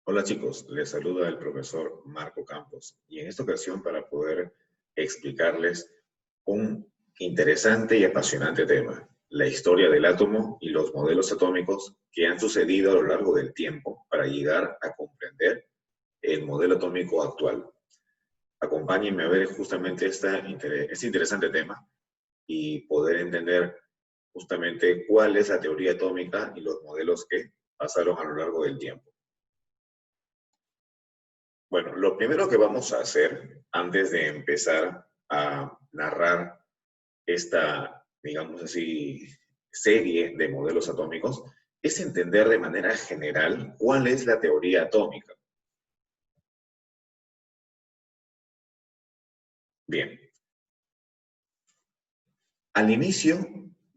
Hola chicos, les saluda el profesor Marco Campos y en esta ocasión para poder explicarles un interesante y apasionante tema, la historia del átomo y los modelos atómicos que han sucedido a lo largo del tiempo para llegar a comprender el modelo atómico actual. Acompáñenme a ver justamente este interesante tema y poder entender justamente cuál es la teoría atómica y los modelos que pasaron a lo largo del tiempo. Bueno, lo primero que vamos a hacer antes de empezar a narrar esta, digamos así, serie de modelos atómicos es entender de manera general cuál es la teoría atómica. Bien, al inicio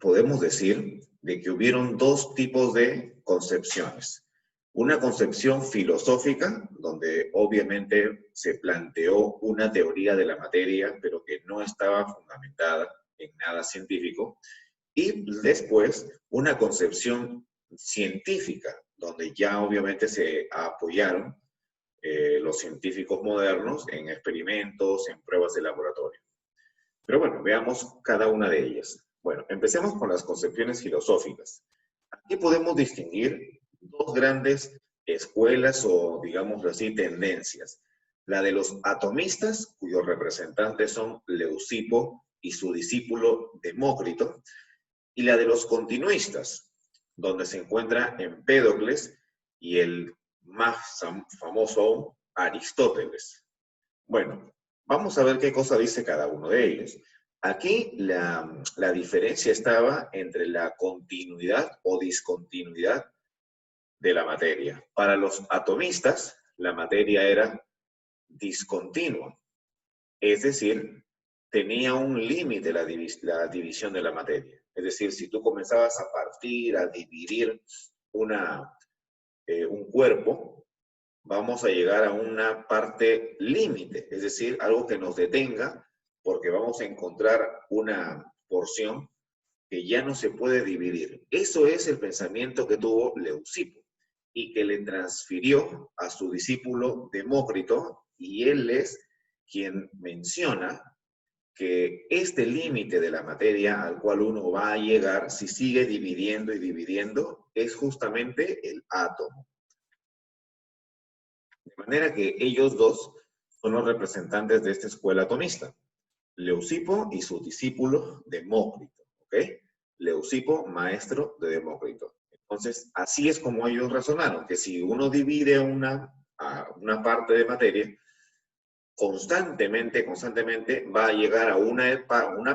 podemos decir de que hubieron dos tipos de concepciones. Una concepción filosófica, donde obviamente se planteó una teoría de la materia, pero que no estaba fundamentada en nada científico, y después una concepción científica, donde ya obviamente se apoyaron los científicos modernos en experimentos, en pruebas de laboratorio. Pero bueno, veamos cada una de ellas. Bueno, empecemos con las concepciones filosóficas. Aquí podemos distinguir dos grandes escuelas o, digamos así, tendencias. La de los atomistas, cuyos representantes son Leucipo y su discípulo Demócrito, y la de los continuistas, donde se encuentra Empédocles y el más famoso aún, Aristóteles. Bueno, vamos a ver qué cosa dice cada uno de ellos. Aquí la diferencia estaba entre la continuidad o discontinuidad de la materia. Para los atomistas, la materia era discontinua, es decir, tenía un límite la división de la materia. Es decir, si tú comenzabas a partir, a dividir un cuerpo, vamos a llegar a una parte límite, es decir, algo que nos detenga, porque vamos a encontrar una porción que ya no se puede dividir. Eso es el pensamiento que tuvo Leucipo y que le transfirió a su discípulo Demócrito, y él es quien menciona que este límite de la materia al cual uno va a llegar si sigue dividiendo y dividiendo es justamente el átomo. De manera que ellos dos son los representantes de esta escuela atomista, Leucipo y su discípulo Demócrito, ¿ok? Leucipo, maestro de Demócrito. Entonces, así es como ellos razonaron, que si uno divide una parte de materia, constantemente va a llegar a una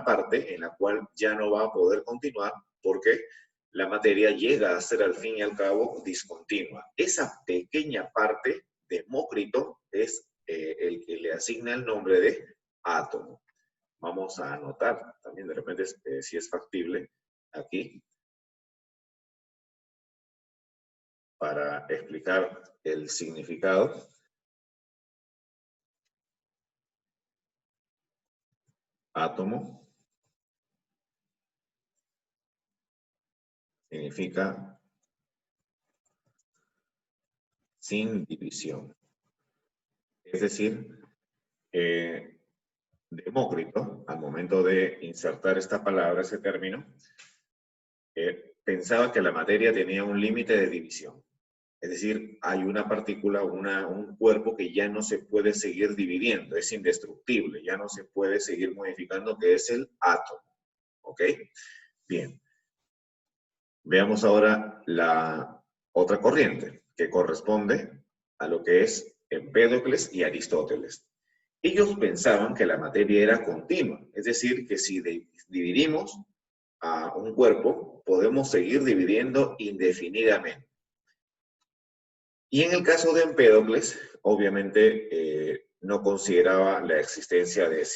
parte en la cual ya no va a poder continuar porque la materia llega a ser al fin y al cabo discontinua. Esa pequeña parte, Demócrito, es el que le asigna el nombre de átomo. Vamos a anotar también de repente si es factible aquí para explicar el significado. Átomo significa sin división. Es decir, Demócrito, al momento de insertar esta palabra, ese término, pensaba que la materia tenía un límite de división. Es decir, hay una partícula, un cuerpo que ya no se puede seguir dividiendo, es indestructible, ya no se puede seguir modificando, que es el átomo. ¿Ok? Bien. Veamos ahora la otra corriente, que corresponde a lo que es Empédocles y Aristóteles. Ellos pensaban que la materia era continua, es decir, que si dividimos a un cuerpo, podemos seguir dividiendo indefinidamente. Y en el caso de Empédocles, obviamente no consideraba la existencia de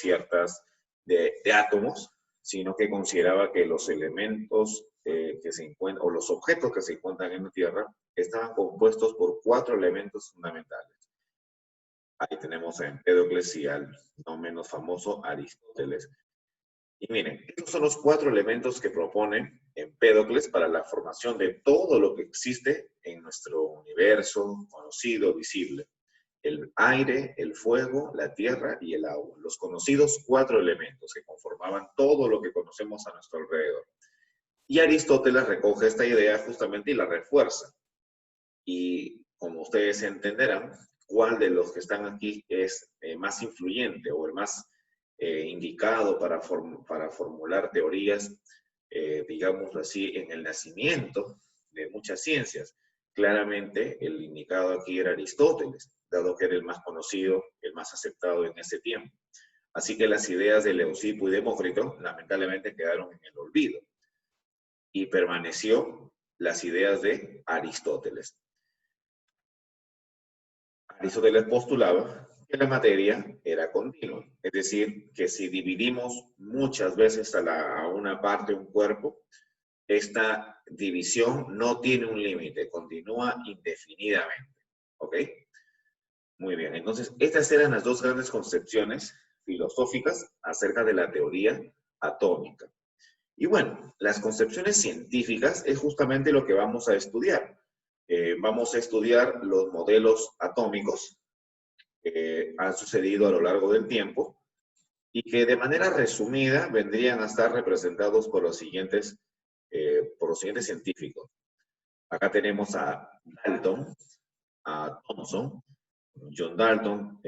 de átomos, sino que consideraba que los elementos que se encuentran, o los objetos que se encuentran en la Tierra, estaban compuestos por 4 elementos fundamentales. Ahí tenemos a Empédocles y al no menos famoso Aristóteles. Y miren, estos son los 4 elementos que propone Empédocles para la formación de todo lo que existe en nuestro universo conocido, visible. El aire, el fuego, la tierra y el agua. Los conocidos 4 elementos que conformaban todo lo que conocemos a nuestro alrededor. Y Aristóteles recoge esta idea justamente y la refuerza. Y como ustedes entenderán, cuál de los que están aquí es más influyente o el más indicado para formular teorías, digámoslo así, en el nacimiento de muchas ciencias. Claramente el indicado aquí era Aristóteles, dado que era el más conocido, el más aceptado en ese tiempo. Así que las ideas de Leucipo y Demócrito lamentablemente quedaron en el olvido y permaneció las ideas de Aristóteles. Aristóteles postulaba que la materia era continua, es decir, que si dividimos muchas veces a una parte, un cuerpo, esta división no tiene un límite, continúa indefinidamente. ¿Ok? Muy bien, entonces estas eran las dos grandes concepciones filosóficas acerca de la teoría atómica. Y bueno, las concepciones científicas es justamente lo que vamos a estudiar. Vamos a estudiar los modelos atómicos que han sucedido a lo largo del tiempo y que de manera resumida vendrían a estar representados por los siguientes científicos. Acá tenemos a Dalton, a Thomson, John Dalton,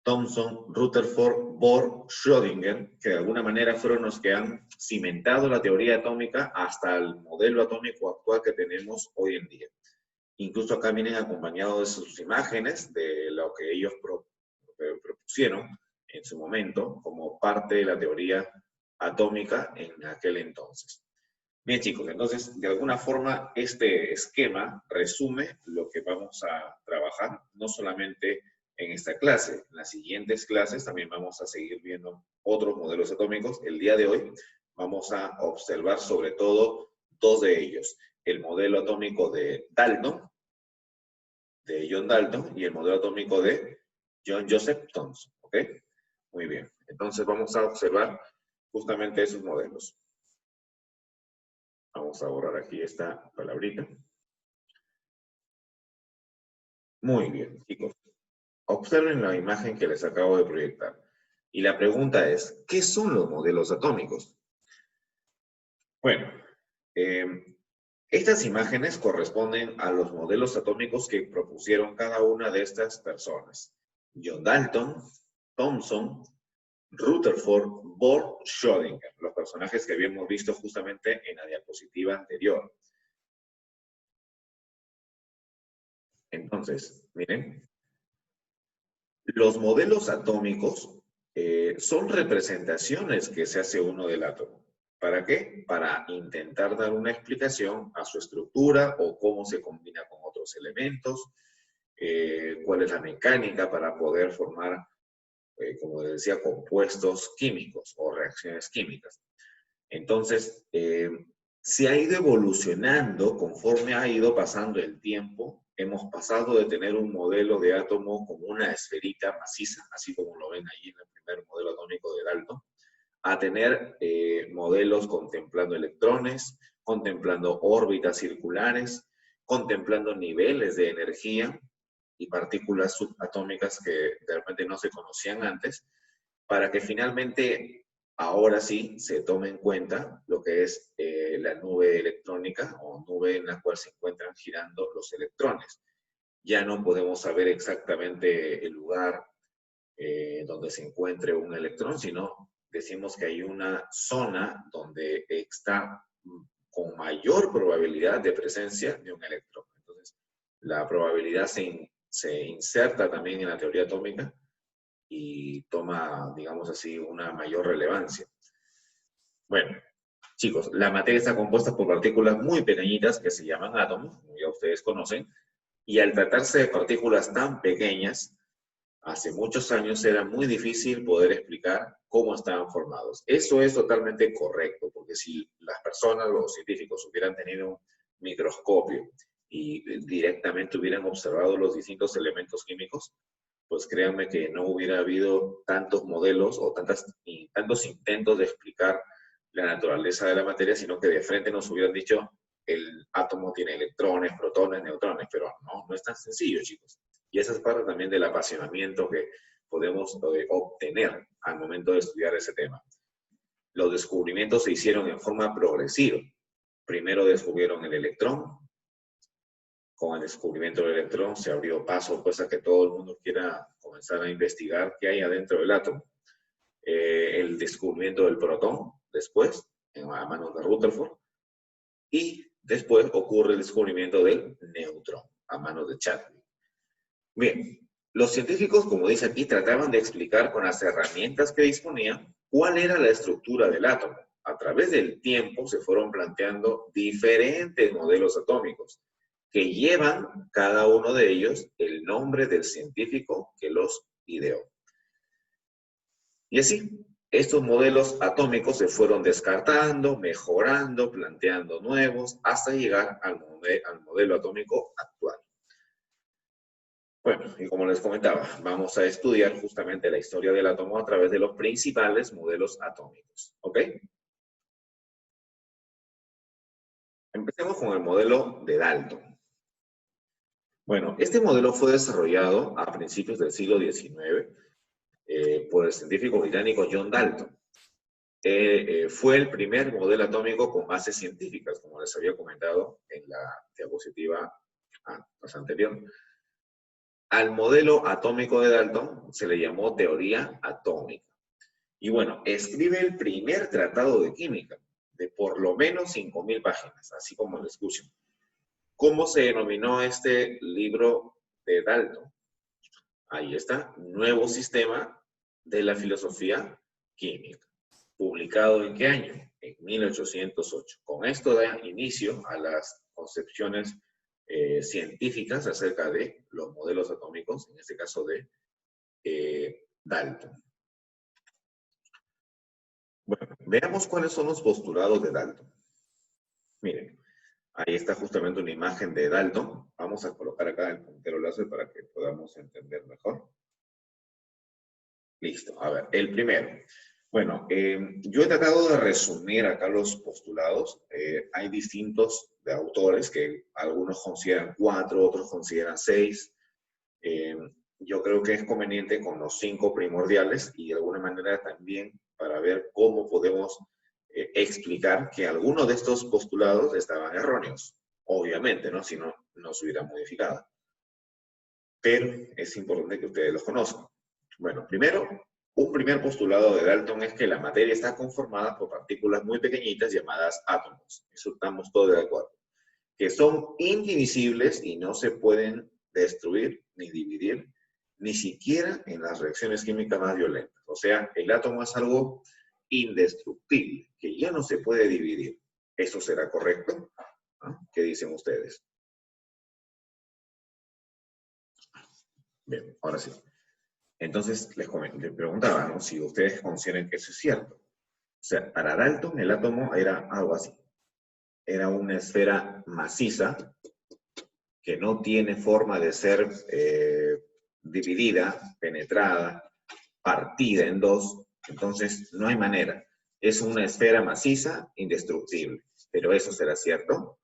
Thomson, Rutherford, Bohr, Schrödinger, que de alguna manera fueron los que han cimentado la teoría atómica hasta el modelo atómico actual que tenemos hoy en día. Incluso acá vienen acompañados de sus imágenes de lo que ellos propusieron en su momento como parte de la teoría atómica en aquel entonces. Bien, chicos, entonces, de alguna forma, este esquema resume lo que vamos a trabajar, no solamente en esta clase. En las siguientes clases también vamos a seguir viendo otros modelos atómicos. El día de hoy vamos a observar sobre todo dos de ellos. El modelo atómico de Dalton, de John Dalton, y el modelo atómico de John Joseph Thomson. ¿Ok? Muy bien. Entonces vamos a observar justamente esos modelos. Vamos a borrar aquí esta palabrita. Muy bien, chicos. Observen la imagen que les acabo de proyectar. Y la pregunta es, ¿qué son los modelos atómicos? Bueno, estas imágenes corresponden a los modelos atómicos que propusieron cada una de estas personas. John Dalton, Thomson, Rutherford, Bohr, Schrödinger, los personajes que habíamos visto justamente en la diapositiva anterior. Entonces, miren, los modelos atómicos son representaciones que se hace uno del átomo. ¿Para qué? Para intentar dar una explicación a su estructura o cómo se combina con otros elementos, cuál es la mecánica para poder formar, como decía, compuestos químicos o reacciones químicas. Entonces, se ha ido evolucionando conforme ha ido pasando el tiempo. Hemos pasado de tener un modelo de átomo como una esferita maciza, así como lo ven ahí en el primer modelo atómico de Dalton, a tener modelos contemplando electrones, contemplando órbitas circulares, contemplando niveles de energía y partículas subatómicas que de repente no se conocían antes, para que finalmente ahora sí se tome en cuenta lo que es la nube electrónica o nube en la cual se encuentran girando los electrones. Ya no podemos saber exactamente el lugar donde se encuentre un electrón, sino decimos que hay una zona donde está con mayor probabilidad de presencia de un electrón. Entonces, la probabilidad se inserta también en la teoría atómica y toma, digamos así, una mayor relevancia. Bueno, chicos, la materia está compuesta por partículas muy pequeñitas que se llaman átomos, como ya ustedes conocen, y al tratarse de partículas tan pequeñas, hace muchos años era muy difícil poder explicar cómo estaban formados. Eso es totalmente correcto, porque si las personas, los científicos, hubieran tenido un microscopio y directamente hubieran observado los distintos elementos químicos, pues créanme que no hubiera habido tantos modelos o tantos intentos de explicar la naturaleza de la materia, sino que de frente nos hubieran dicho el átomo tiene electrones, protones, neutrones, pero no, no es tan sencillo, chicos. Y esa es parte también del apasionamiento que podemos obtener al momento de estudiar ese tema. Los descubrimientos se hicieron en forma progresiva. Primero descubrieron el electrón. Con el descubrimiento del electrón se abrió paso pues a que todo el mundo quiera comenzar a investigar qué hay adentro del átomo. El descubrimiento del protón, después, a manos de Rutherford, y después ocurre el descubrimiento del neutrón, a manos de Chadwick. Bien, los científicos, como dice aquí, trataban de explicar con las herramientas que disponían cuál era la estructura del átomo. A través del tiempo se fueron planteando diferentes modelos atómicos que llevan cada uno de ellos el nombre del científico que los ideó. Y así, estos modelos atómicos se fueron descartando, mejorando, planteando nuevos, hasta llegar al modelo atómico actual. Bueno, y como les comentaba, vamos a estudiar justamente la historia del átomo a través de los principales modelos atómicos. ¿Ok? Empecemos con el modelo de Dalton. Bueno, este modelo fue desarrollado a principios del siglo XIX por el científico británico John Dalton. Fue el primer modelo atómico con bases científicas, como les había comentado en la diapositiva anterior. Al modelo atómico de Dalton se le llamó teoría atómica. Y bueno, escribe el primer tratado de química, de por lo menos 5.000 páginas, así como lo escuchan. ¿Cómo se denominó este libro de Dalton? Ahí está, Nuevo Sistema de la Filosofía Química. ¿Publicado en qué año? En 1808. Con esto da inicio a las concepciones científicas acerca de los modelos atómicos, en este caso de Dalton. Bueno, veamos cuáles son los postulados de Dalton. Miren, ahí está justamente una imagen de Dalton. Vamos a colocar acá el puntero láser para que podamos entender mejor. Listo, a ver, el primero. Bueno, yo he tratado de resumir acá los postulados. Hay distintos de autores que algunos consideran 4, otros consideran 6. Yo creo que es conveniente con los 5 primordiales y de alguna manera también para ver cómo podemos explicar que algunos de estos postulados estaban erróneos. Obviamente, ¿no? Si no, no se hubiera modificado. Pero es importante que ustedes los conozcan. Bueno, primero, un primer postulado de Dalton es que la materia está conformada por partículas muy pequeñitas llamadas átomos. Eso estamos todos de acuerdo. Que son indivisibles y no se pueden destruir ni dividir, ni siquiera en las reacciones químicas más violentas. O sea, el átomo es algo indestructible, que ya no se puede dividir. ¿Eso será correcto? ¿No? ¿Qué dicen ustedes? Bien, ahora sí. Entonces, les preguntaba, ¿no? Si ustedes consideran que eso es cierto. O sea, para Dalton el átomo era algo así. Era una esfera maciza que no tiene forma de ser dividida, penetrada, partida en dos. Entonces, no hay manera. Es una esfera maciza, indestructible. ¿Pero eso será cierto?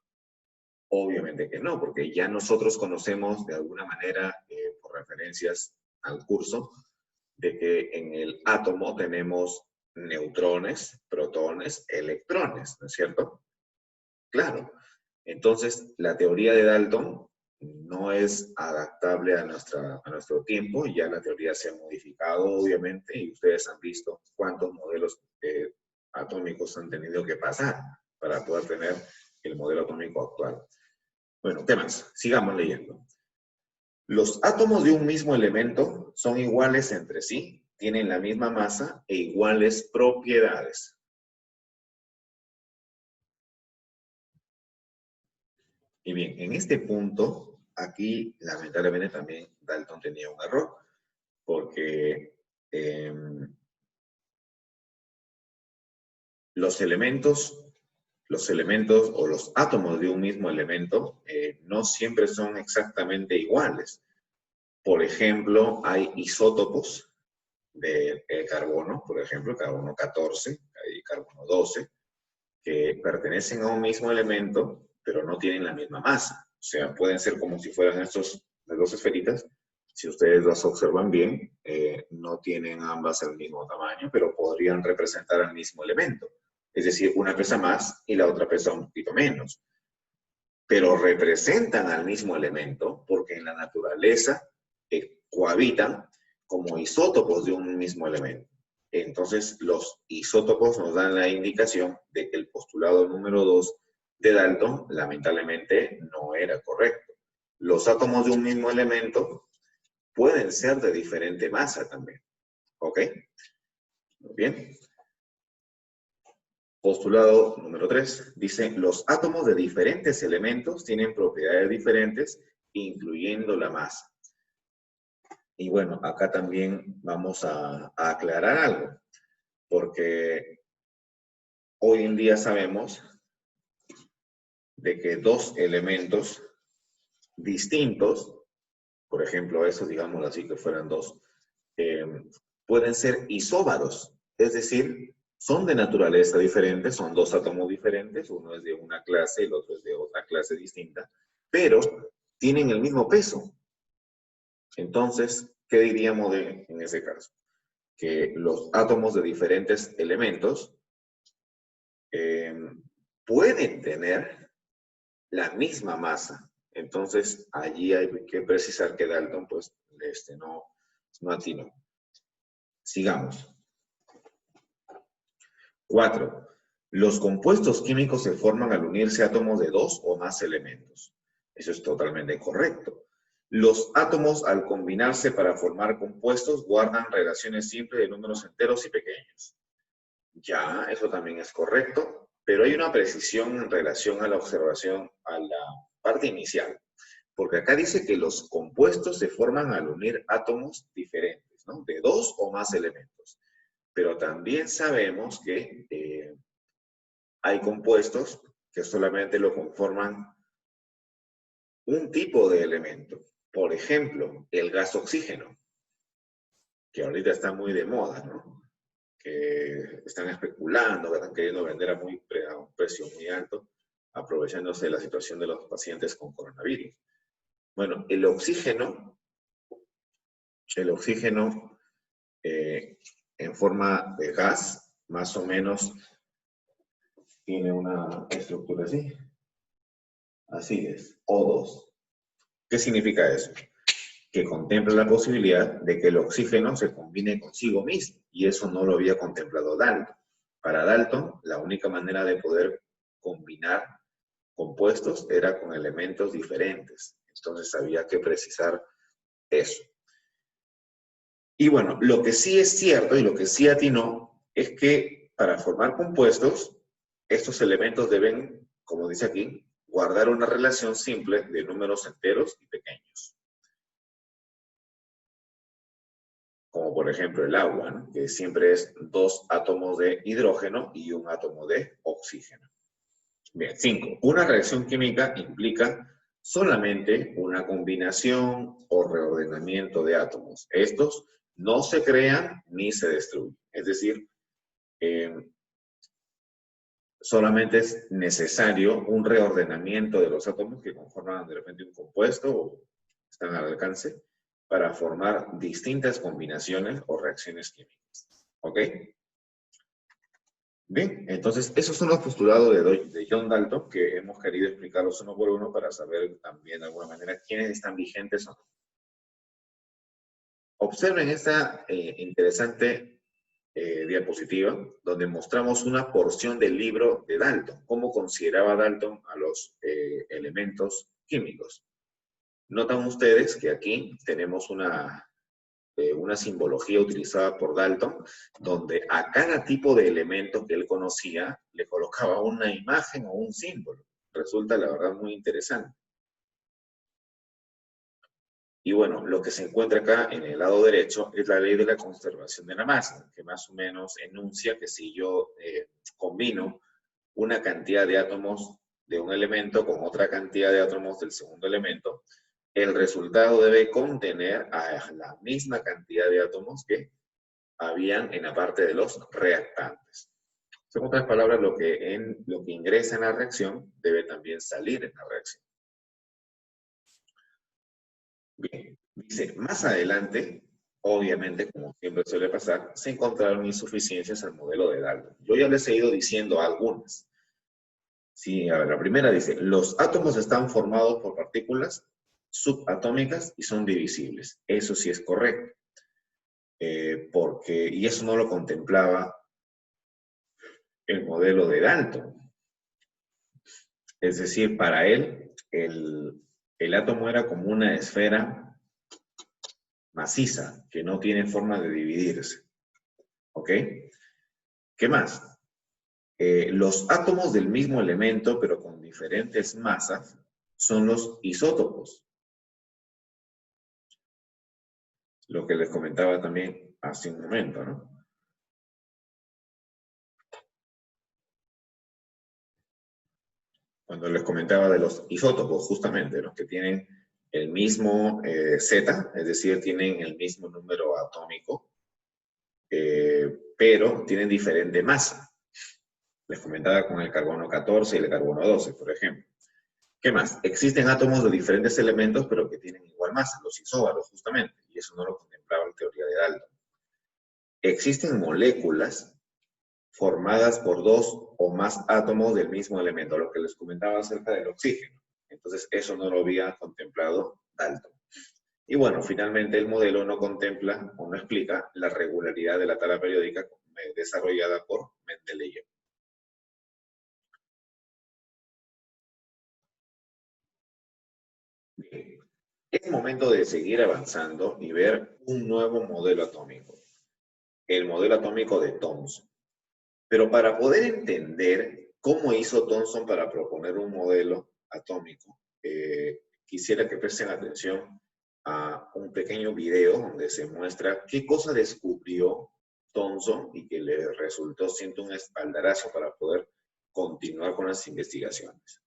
Obviamente que no, porque ya nosotros conocemos de alguna manera, por referencias al curso, de que en el átomo tenemos neutrones, protones, electrones, ¿no es cierto? Claro. Entonces, la teoría de Dalton no es adaptable a nuestro tiempo, ya la teoría se ha modificado, obviamente, y ustedes han visto cuántos modelos atómicos han tenido que pasar para poder tener el modelo atómico actual. Bueno, ¿qué más? Sigamos leyendo. Los átomos de un mismo elemento son iguales entre sí, tienen la misma masa e iguales propiedades. Y bien, en este punto, aquí lamentablemente también Dalton tenía un error, porque los elementos o los átomos de un mismo elemento no siempre son exactamente iguales. Por ejemplo, hay isótopos de carbono, por ejemplo, carbono 14 y carbono 12, que pertenecen a un mismo elemento, pero no tienen la misma masa. O sea, pueden ser como si fueran las dos esferitas. Si ustedes las observan bien, no tienen ambas el mismo tamaño, pero podrían representar el mismo elemento. Es decir, una pesa más y la otra pesa un poquito menos. Pero representan al mismo elemento porque en la naturaleza cohabitan como isótopos de un mismo elemento. Entonces, los isótopos nos dan la indicación de que el postulado número 2 de Dalton, lamentablemente, no era correcto. Los átomos de un mismo elemento pueden ser de diferente masa también. ¿Ok? Muy bien. Postulado número 3 dice, los átomos de diferentes elementos tienen propiedades diferentes, incluyendo la masa. Y bueno, acá también vamos a aclarar algo, porque hoy en día sabemos de que dos elementos distintos, por ejemplo, esos, digámoslo así, que fueran dos, pueden ser isóbaros, es decir, son de naturaleza diferente, son dos átomos diferentes, uno es de una clase, el otro es de otra clase distinta, pero tienen el mismo peso. Entonces, ¿qué diríamos en ese caso? Que los átomos de diferentes elementos pueden tener la misma masa. Entonces, allí hay que precisar que Dalton, pues, no atinó. Sigamos. 4. Los compuestos químicos se forman al unirse átomos de dos o más elementos. Eso es totalmente correcto. Los átomos, al combinarse para formar compuestos, guardan relaciones simples de números enteros y pequeños. Ya, eso también es correcto, pero hay una precisión en relación a la observación, a la parte inicial. Porque acá dice que los compuestos se forman al unir átomos diferentes, ¿no? De dos o más elementos. Pero también sabemos que hay compuestos que solamente lo conforman un tipo de elemento. Por ejemplo, el gas oxígeno, que ahorita está muy de moda, ¿no? Que están especulando, que están queriendo vender a un precio muy alto, aprovechándose de la situación de los pacientes con coronavirus. Bueno, el oxígeno en forma de gas, más o menos, tiene una estructura así. Así es, O2. ¿Qué significa eso? Que contempla la posibilidad de que el oxígeno se combine consigo mismo, y eso no lo había contemplado Dalton. Para Dalton, la única manera de poder combinar compuestos era con elementos diferentes. Entonces había que precisar eso. Y bueno, lo que sí es cierto y lo que sí atinó es que para formar compuestos, estos elementos deben, como dice aquí, guardar una relación simple de números enteros y pequeños. Como por ejemplo el agua, ¿no? Que siempre es dos átomos de hidrógeno y un átomo de oxígeno. Bien, 5. Una reacción química implica solamente una combinación o reordenamiento de átomos. Estos no se crean ni se destruyen. Es decir, solamente es necesario un reordenamiento de los átomos que conforman de repente un compuesto o están al alcance para formar distintas combinaciones o reacciones químicas. ¿Ok? Bien, entonces esos son los postulados de John Dalton que hemos querido explicarlos uno por uno para saber también de alguna manera quiénes están vigentes o no. Observen esta interesante diapositiva donde mostramos una porción del libro de Dalton, cómo consideraba Dalton a los elementos químicos. Notan ustedes que aquí tenemos una simbología utilizada por Dalton, donde a cada tipo de elemento que él conocía le colocaba una imagen o un símbolo. Resulta, la verdad, muy interesante. Y bueno, lo que se encuentra acá en el lado derecho es la ley de la conservación de la masa, que más o menos enuncia que si yo combino una cantidad de átomos de un elemento con otra cantidad de átomos del segundo elemento, el resultado debe contener a la misma cantidad de átomos que habían en la parte de los reactantes. En otras palabras, lo que ingresa en la reacción debe también salir en la reacción. Bien, dice, más adelante, obviamente, como siempre suele pasar, se encontraron insuficiencias al modelo de Dalton. Yo ya les he ido diciendo algunas. Sí, a ver, la primera dice, los átomos están formados por partículas subatómicas y son divisibles. Eso sí es correcto. Y eso no lo contemplaba el modelo de Dalton. Es decir, para él, el átomo era como una esfera maciza, que no tiene forma de dividirse. ¿Ok? ¿Qué más? Los átomos del mismo elemento, pero con diferentes masas, son los isótopos. Lo que les comentaba también hace un momento, ¿no? Cuando les comentaba de los isótopos, justamente, los que tienen el mismo Z, es decir, tienen el mismo número atómico, pero tienen diferente masa. Les comentaba con el carbono 14 y el carbono 12, por ejemplo. ¿Qué más? Existen átomos de diferentes elementos, pero que tienen igual masa, los isóbaros, justamente, y eso no lo contemplaba la teoría de Dalton. Existen moléculas formadas por dos o más átomos del mismo elemento, lo que les comentaba acerca del oxígeno. Entonces, eso no lo había contemplado Dalton. Y bueno, finalmente el modelo no contempla o no explica la regularidad de la tabla periódica desarrollada por Mendeleev. Bien. Es momento de seguir avanzando y ver un nuevo modelo atómico, el modelo atómico de Thomson. Pero para poder entender cómo hizo Thomson para proponer un modelo atómico, quisiera que presten atención a un pequeño video donde se muestra qué cosa descubrió Thomson y que le resultó siendo un espaldarazo para poder continuar con las investigaciones.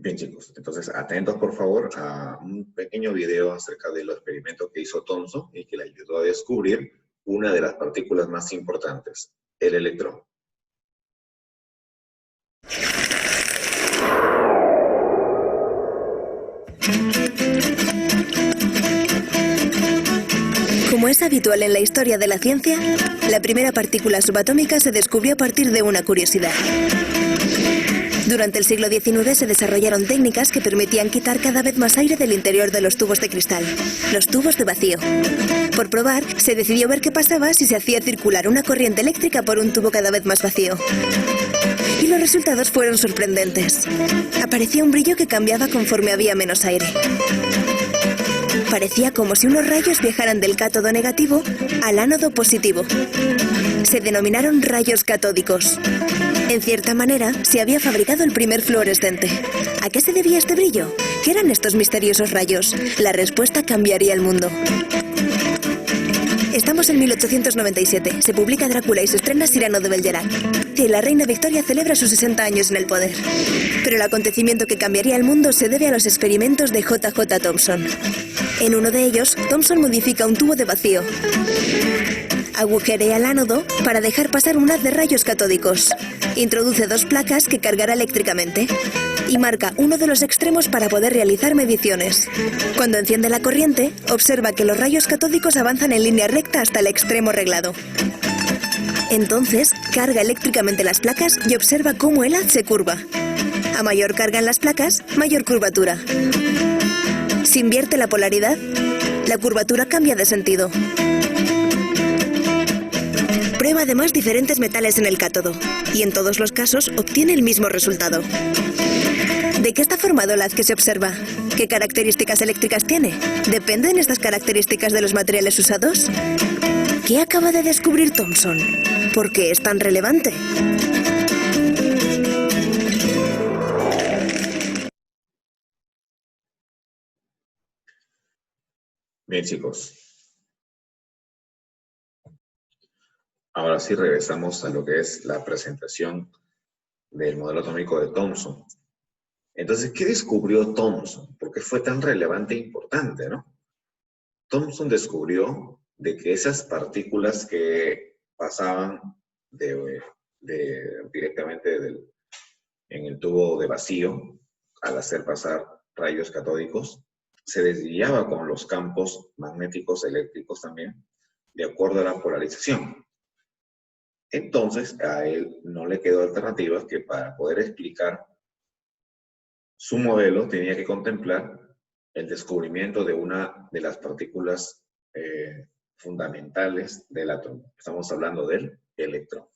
Bien, chicos, entonces atentos por favor a un pequeño video acerca de los experimentos que hizo Thomson y que le ayudó a descubrir una de las partículas más importantes, el electrón. Como es habitual en la historia de la ciencia, la primera partícula subatómica se descubrió a partir de una curiosidad. Durante el siglo XIX se desarrollaron técnicas que permitían quitar cada vez más aire del interior de los tubos de cristal, los tubos de vacío. Por probar, se decidió ver qué pasaba si se hacía circular una corriente eléctrica por un tubo cada vez más vacío. Y los resultados fueron sorprendentes. Aparecía un brillo que cambiaba conforme había menos aire. Parecía como si unos rayos viajaran del cátodo negativo al ánodo positivo. Se denominaron rayos catódicos. En cierta manera, se había fabricado el primer fluorescente. ¿A qué se debía este brillo? ¿Qué eran estos misteriosos rayos? La respuesta cambiaría el mundo. Estamos en 1897. Se publica Drácula y se estrena Cyrano de Bergerac. Y la reina Victoria celebra sus 60 años en el poder. Pero el acontecimiento que cambiaría el mundo se debe a los experimentos de J.J. Thomson. En uno de ellos, Thomson modifica un tubo de vacío. Agujerea el ánodo para dejar pasar un haz de rayos catódicos. Introduce dos placas que cargará eléctricamente. Y marca uno de los extremos para poder realizar mediciones. Cuando enciende la corriente, observa que los rayos catódicos avanzan en línea recta hasta el extremo reglado. Entonces, carga eléctricamente las placas y observa cómo el haz se curva. A mayor carga en las placas, mayor curvatura. Si invierte la polaridad, la curvatura cambia de sentido. Prueba además diferentes metales en el cátodo, y en todos los casos obtiene el mismo resultado. ¿De qué está formado el haz que se observa? ¿Qué características eléctricas tiene? ¿Dependen estas características de los materiales usados? ¿Qué acaba de descubrir Thomson? ¿Por qué es tan relevante? Bien, chicos. Ahora sí regresamos a lo que es la presentación del modelo atómico de Thomson. Entonces, ¿qué descubrió Thomson? ¿Por qué fue tan relevante e importante, no? Thomson descubrió de que esas partículas que pasaban directamente en el tubo de vacío, al hacer pasar rayos catódicos, se desviaba con los campos magnéticos eléctricos también, de acuerdo a la polarización. Entonces, a él no le quedó alternativa que para poder explicar su modelo tenía que contemplar el descubrimiento de una de las partículas fundamentales del átomo. Estamos hablando del electrón.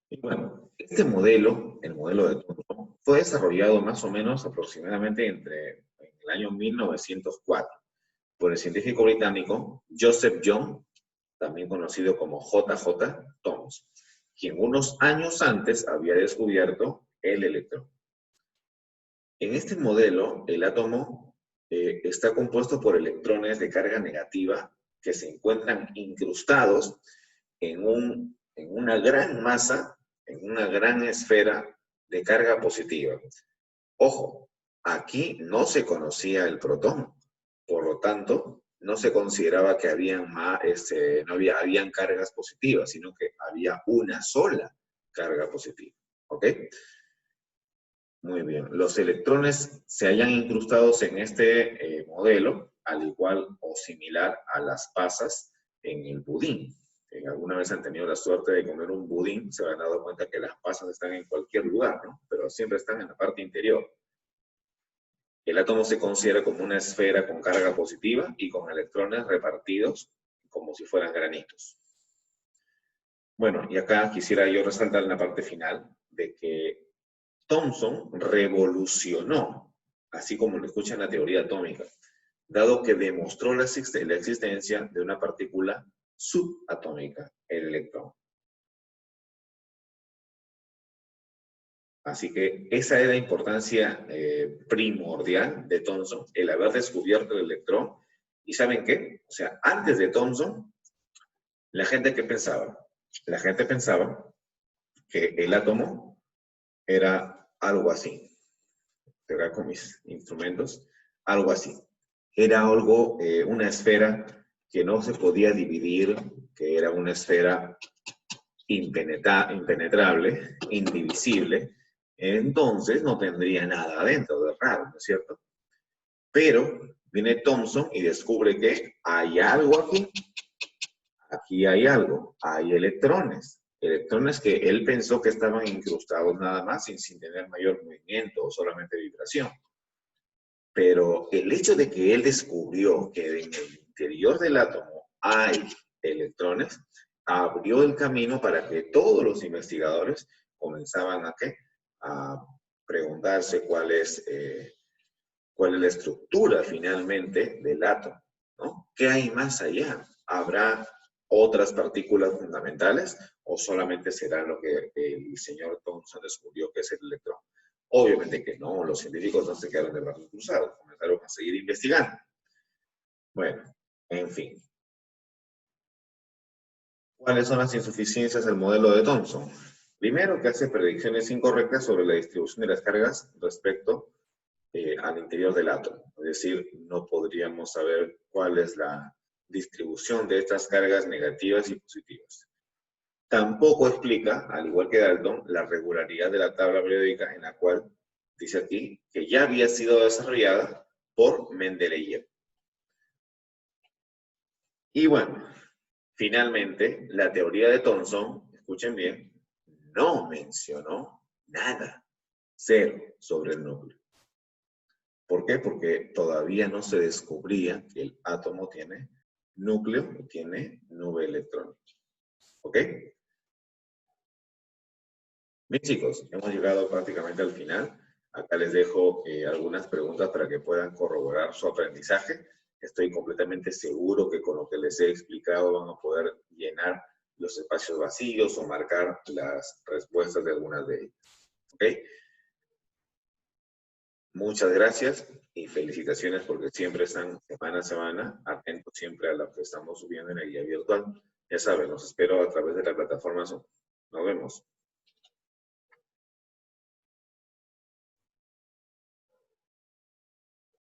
Y bueno, este modelo, el modelo de Thomson, fue desarrollado más o menos aproximadamente en el año 1904 por el científico británico Joseph Young, también conocido como JJ Thomson, quien unos años antes había descubierto el electrón. En este modelo, el átomo está compuesto por electrones de carga negativa que se encuentran incrustados en una gran masa, en una gran esfera de carga positiva. Ojo, aquí no se conocía el protón, por lo tanto, no se consideraba que habían cargas positivas, sino que había una sola carga positiva. ¿Ok? Muy bien. Los electrones se hallan incrustados en este modelo, al igual o similar a las pasas en el budín. Si alguna vez han tenido la suerte de comer un budín, se han dado cuenta que las pasas están en cualquier lugar, ¿no? Pero siempre están en la parte interior. El átomo se considera como una esfera con carga positiva y con electrones repartidos como si fueran granitos. Bueno, y acá quisiera yo resaltar en la parte final de que Thomson revolucionó, así como lo escucha en la teoría atómica, dado que demostró la existencia de una partícula subatómica, el electrón. Así que esa es la importancia primordial de Thomson, el haber descubierto el electrón. ¿Y saben qué? O sea, antes de Thomson, la gente ¿qué pensaba? La gente pensaba que el átomo era algo así. Acá con mis instrumentos, algo así. Era algo, una esfera que no se podía dividir, que era una esfera impenetrable, indivisible. Entonces no tendría nada adentro de raro, ¿no es cierto? Pero viene Thomson y descubre que hay algo aquí. Aquí hay algo, hay electrones. Electrones que él pensó que estaban incrustados nada más sin tener mayor movimiento o solamente vibración. Pero el hecho de que él descubrió que en el interior del átomo hay electrones, abrió el camino para que todos los investigadores comenzaban a preguntarse cuál es la estructura finalmente del átomo, ¿no? ¿Qué hay más allá? ¿Habrá otras partículas fundamentales o solamente será lo que el señor Thomson descubrió que es el electrón? Obviamente que no, los científicos no se quedaron de brazos cruzados, comenzaron a seguir investigando. Bueno, en fin. ¿Cuáles son las insuficiencias del modelo de Thomson? Primero, que hace predicciones incorrectas sobre la distribución de las cargas respecto al interior del átomo. Es decir, no podríamos saber cuál es la distribución de estas cargas negativas y positivas. Tampoco explica, al igual que Dalton, la regularidad de la tabla periódica en la cual dice aquí que ya había sido desarrollada por Mendeleev. Y bueno, finalmente, la teoría de Thomson, escuchen bien, no mencionó nada, cero, sobre el núcleo. ¿Por qué? Porque todavía no se descubría que el átomo tiene núcleo y tiene nube electrónica. ¿Ok? Bien, chicos, hemos llegado prácticamente al final. Acá les dejo algunas preguntas para que puedan corroborar su aprendizaje. Estoy completamente seguro que con lo que les he explicado van a poder llenar los espacios vacíos o marcar las respuestas de algunas de ellas. ¿Ok? Muchas gracias y felicitaciones porque siempre están semana a semana atentos siempre a lo que estamos subiendo en la guía virtual. Ya saben, los espero a través de la plataforma Zoom. Nos vemos.